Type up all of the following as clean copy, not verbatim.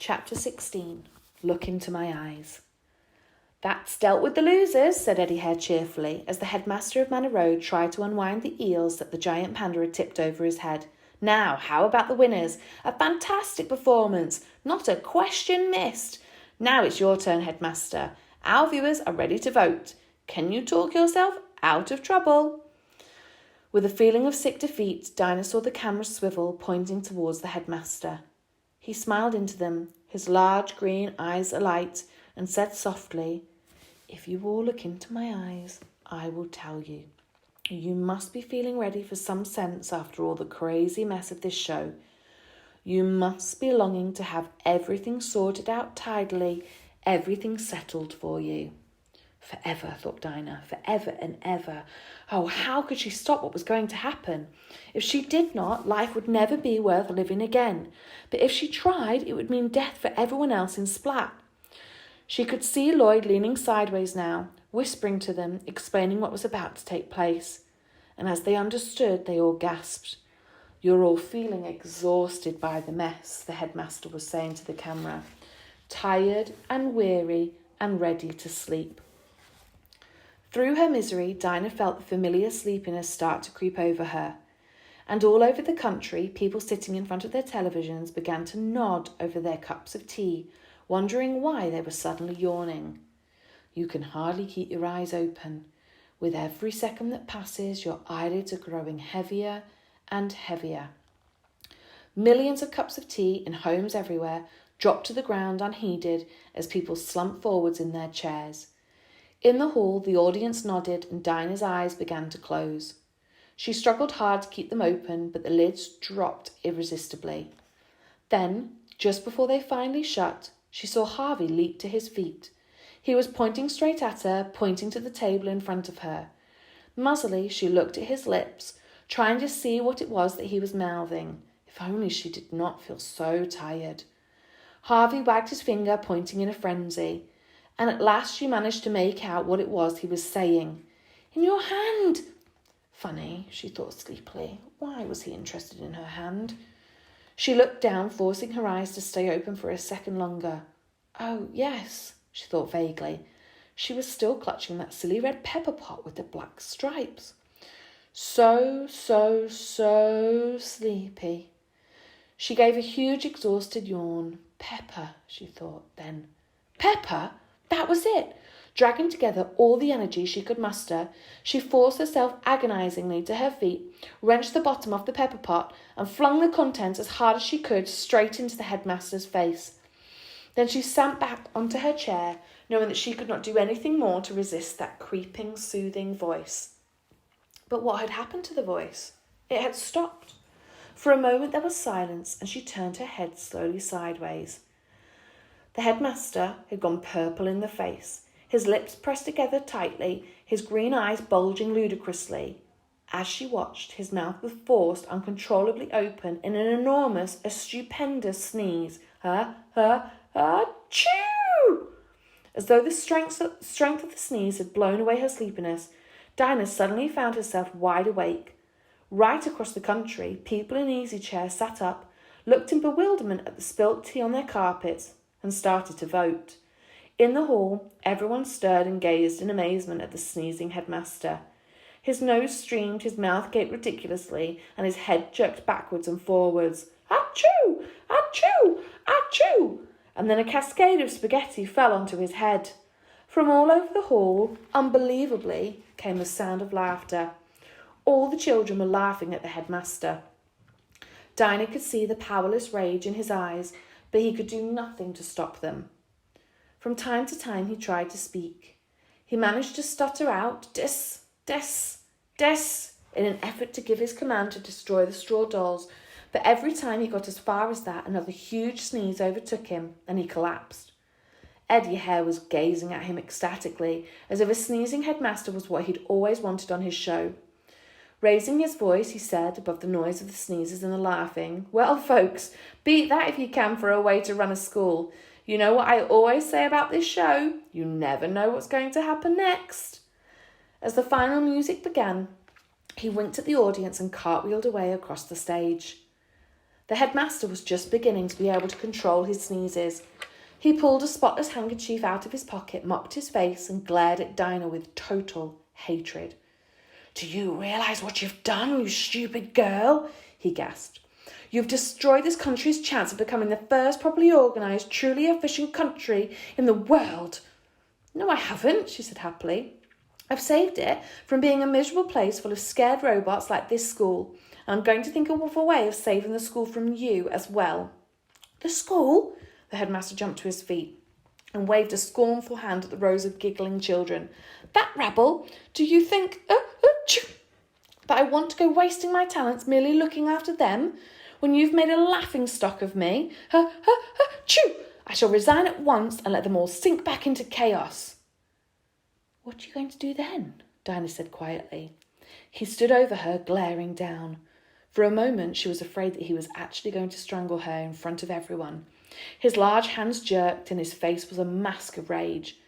Chapter 16. Look into my eyes. That's dealt with the losers, said Eddie Hare cheerfully, as the headmaster of Manor Road tried to unwind the eels that the giant panda had tipped over his head. Now, how about the winners? A fantastic performance. Not a question missed. Now it's your turn, headmaster. Our viewers are ready to vote. Can you talk yourself out of trouble? With a feeling of sick defeat, Dinah saw the camera swivel, pointing towards the headmaster. He smiled into them, his large green eyes alight, and said softly, "If you all look into my eyes, I will tell you. You must be feeling ready for some sense after all the crazy mess of this show. You must be longing to have everything sorted out tidily, everything settled for you." Forever, thought Dinah, forever and ever. Oh, how could she stop what was going to happen? If she did not, life would never be worth living again. But if she tried, it would mean death for everyone else in Splat. She could see Lloyd leaning sideways now, whispering to them, explaining what was about to take place. And as they understood, they all gasped. "You're all feeling exhausted by the mess," the headmaster was saying to the camera. "Tired and weary and ready to sleep." Through her misery, Dinah felt the familiar sleepiness start to creep over her. And all over the country, people sitting in front of their televisions began to nod over their cups of tea, wondering why they were suddenly yawning. You can hardly keep your eyes open. With every second that passes, your eyelids are growing heavier and heavier. Millions of cups of tea in homes everywhere dropped to the ground unheeded as people slumped forwards in their chairs. In the hall, the audience nodded and Dinah's eyes began to close. She struggled hard to keep them open, but the lids dropped irresistibly. Then, just before they finally shut, she saw Harvey leap to his feet. He was pointing straight at her, pointing to the table in front of her. Muzzily, she looked at his lips, trying to see what it was that he was mouthing. If only she did not feel so tired. Harvey wagged his finger, pointing in a frenzy. And at last she managed to make out what it was he was saying. "In your hand!" Funny, she thought sleepily. Why was he interested in her hand? She looked down, forcing her eyes to stay open for a second longer. Oh, yes, she thought vaguely. She was still clutching that silly red pepper pot with the black stripes. So sleepy. She gave a huge, exhausted yawn. Pepper, she thought then. Pepper? That was it. Dragging together all the energy she could muster, she forced herself agonizingly to her feet, wrenched the bottom off the pepper pot, and flung the contents as hard as she could straight into the headmaster's face. Then she sank back onto her chair, knowing that she could not do anything more to resist that creeping, soothing voice. But what had happened to the voice? It had stopped. For a moment there was silence, and she turned her head slowly sideways. The headmaster had gone purple in the face, his lips pressed together tightly, his green eyes bulging ludicrously. As she watched, his mouth was forced uncontrollably open in an enormous, a stupendous sneeze. Achoo! As though the strength of the sneeze had blown away her sleepiness, Dinah suddenly found herself wide awake. Right across the country, people in easy chairs sat up, looked in bewilderment at the spilt tea on their carpets, and started to vote. In the hall, everyone stirred and gazed in amazement at the sneezing headmaster. His nose streamed, his mouth gaped ridiculously, and his head jerked backwards and forwards. Achoo! Achoo! Achoo! And then a cascade of spaghetti fell onto his head. From all over the hall, unbelievably, came the sound of laughter. All the children were laughing at the headmaster. Dinah could see the powerless rage in his eyes, but he could do nothing to stop them. From time to time he tried to speak. He managed to stutter out, "Des, in an effort to give his command to destroy the straw dolls, but every time he got as far as that, another huge sneeze overtook him, and he collapsed. Eddie Hare was gazing at him ecstatically, as if a sneezing headmaster was what he'd always wanted on his show. Raising his voice, he said, above the noise of the sneezes and the laughing, "Well, folks, beat that if you can for a way to run a school. You know what I always say about this show? You never know what's going to happen next." As the final music began, he winked at the audience and cartwheeled away across the stage. The headmaster was just beginning to be able to control his sneezes. He pulled a spotless handkerchief out of his pocket, mopped his face, and glared at Dinah with total hatred. "Do you realise what you've done, you stupid girl?" he gasped. "You've destroyed this country's chance of becoming the first properly organised, truly efficient country in the world." "No, I haven't," she said happily. "I've saved it from being a miserable place full of scared robots like this school. And I'm going to think of a way of saving the school from you as well." "The school?" The headmaster jumped to his feet and waved a scornful hand at the rows of giggling children. "That rabble, do you think that I want to go wasting my talents merely looking after them, when you've made a laughing stock of me? I shall resign at once and let them all sink back into chaos." "What are you going to do then?" Dinah said quietly. He stood over her, glaring down. For a moment she was afraid that he was actually going to strangle her in front of everyone. His large hands jerked and his face was a mask of rage.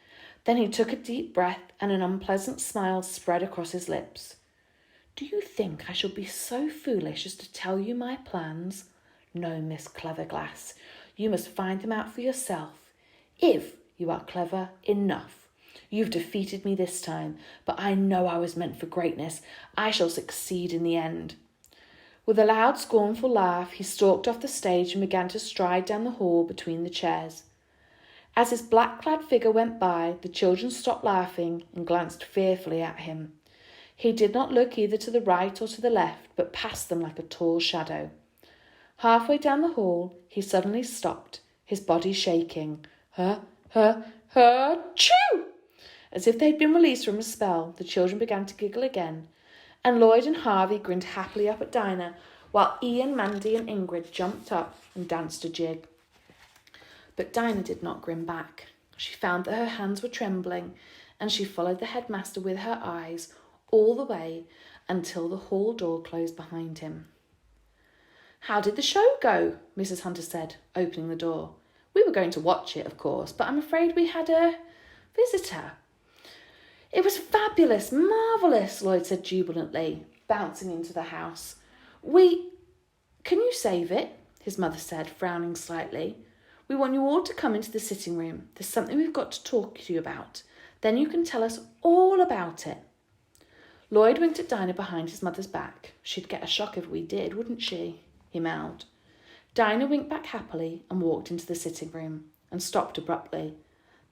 Then he took a deep breath and an unpleasant smile spread across his lips. "Do you think I shall be so foolish as to tell you my plans? No, Miss Cleverglass. You must find them out for yourself, if you are clever enough. You've defeated me this time, but I know I was meant for greatness. I shall succeed in the end." With a loud, scornful laugh, he stalked off the stage and began to stride down the hall between the chairs. As his black-clad figure went by, the children stopped laughing and glanced fearfully at him. He did not look either to the right or to the left, but passed them like a tall shadow. Halfway down the hall, he suddenly stopped, his body shaking. Achoo! As if they had been released from a spell, the children began to giggle again, and Lloyd and Harvey grinned happily up at Dinah, while Ian, Mandy and Ingrid jumped up and danced a jig. But Dinah did not grin back. She found that her hands were trembling, and she followed the headmaster with her eyes all the way until the hall door closed behind him. "How did the show go?" Mrs. Hunter said, opening the door. "We were going to watch it, of course, but I'm afraid we had a visitor." "It was fabulous, marvellous," Lloyd said jubilantly, bouncing into the house. Can you save it?" his mother said, frowning slightly. "We want you all to come into the sitting room. There's something we've got to talk to you about. Then you can tell us all about it." Lloyd winked at Dinah behind his mother's back. "She'd get a shock if we did, wouldn't she?" he mouthed. Dinah winked back happily and walked into the sitting room, and stopped abruptly.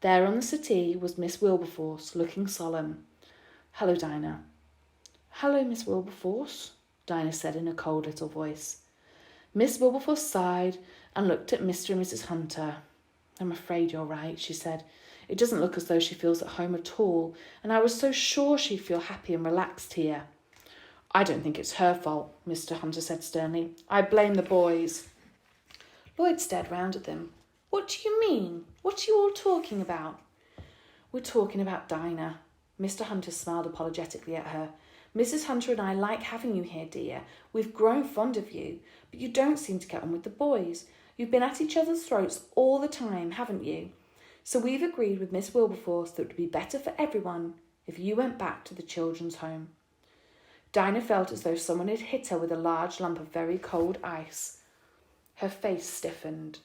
There on the settee was Miss Wilberforce, looking solemn. "Hello, Dinah." "Hello, Miss Wilberforce," Dinah said in a cold little voice. Miss Wilberforce sighed and looked at Mr. and Mrs. Hunter. "I'm afraid you're right," she said. "It doesn't look as though she feels at home at all, and I was so sure she'd feel happy and relaxed here." "I don't think it's her fault," Mr. Hunter said sternly. "I blame the boys." Lloyd stared round at them. "What do you mean? What are you all talking about?" "We're talking about Dinah." Mr. Hunter smiled apologetically at her. "Mrs. Hunter and I like having you here, dear. We've grown fond of you, but you don't seem to get on with the boys. You've been at each other's throats all the time, haven't you? So we've agreed with Miss Wilberforce that it would be better for everyone if you went back to the children's home." Dinah felt as though someone had hit her with a large lump of very cold ice. Her face stiffened.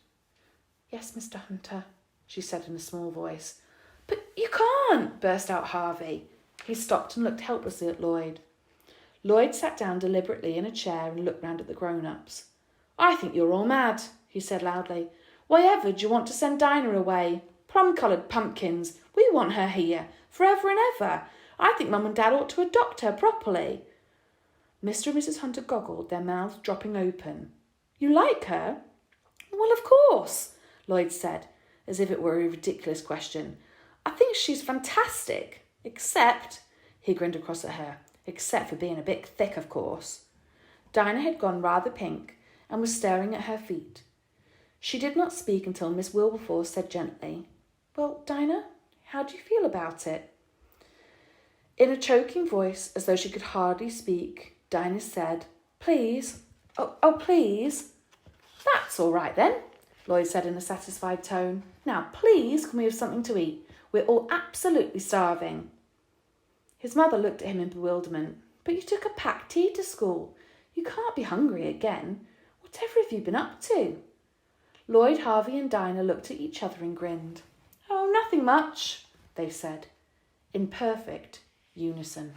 "Yes, Mr. Hunter," she said in a small voice. "But you can't," burst out Harvey. He stopped and looked helplessly at Lloyd. Lloyd sat down deliberately in a chair and looked round at the grown-ups. "I think you're all mad," he said loudly. "Why ever do you want to send Dinah away? Plum-coloured pumpkins. We want her here, forever and ever. I think Mum and Dad ought to adopt her properly." Mr. and Mrs. Hunter goggled, their mouths dropping open. "You like her?" "Well, of course," Lloyd said, as if it were a ridiculous question. "I think she's fantastic, except," he grinned across at her, "except for being a bit thick, of course." Dinah had gone rather pink and was staring at her feet. She did not speak until Miss Wilberforce said gently, "Well, Dinah, how do you feel about it?" In a choking voice, as though she could hardly speak, Dinah said, "Please, oh, please." "That's all right then," Lloyd said in a satisfied tone. "Now, please, can we have something to eat? We're all absolutely starving." His mother looked at him in bewilderment. "But you took a packed tea to school. You can't be hungry again. Whatever have you been up to?" Lloyd, Harvey and Dinah looked at each other and grinned. "Oh, nothing much," they said, in perfect unison.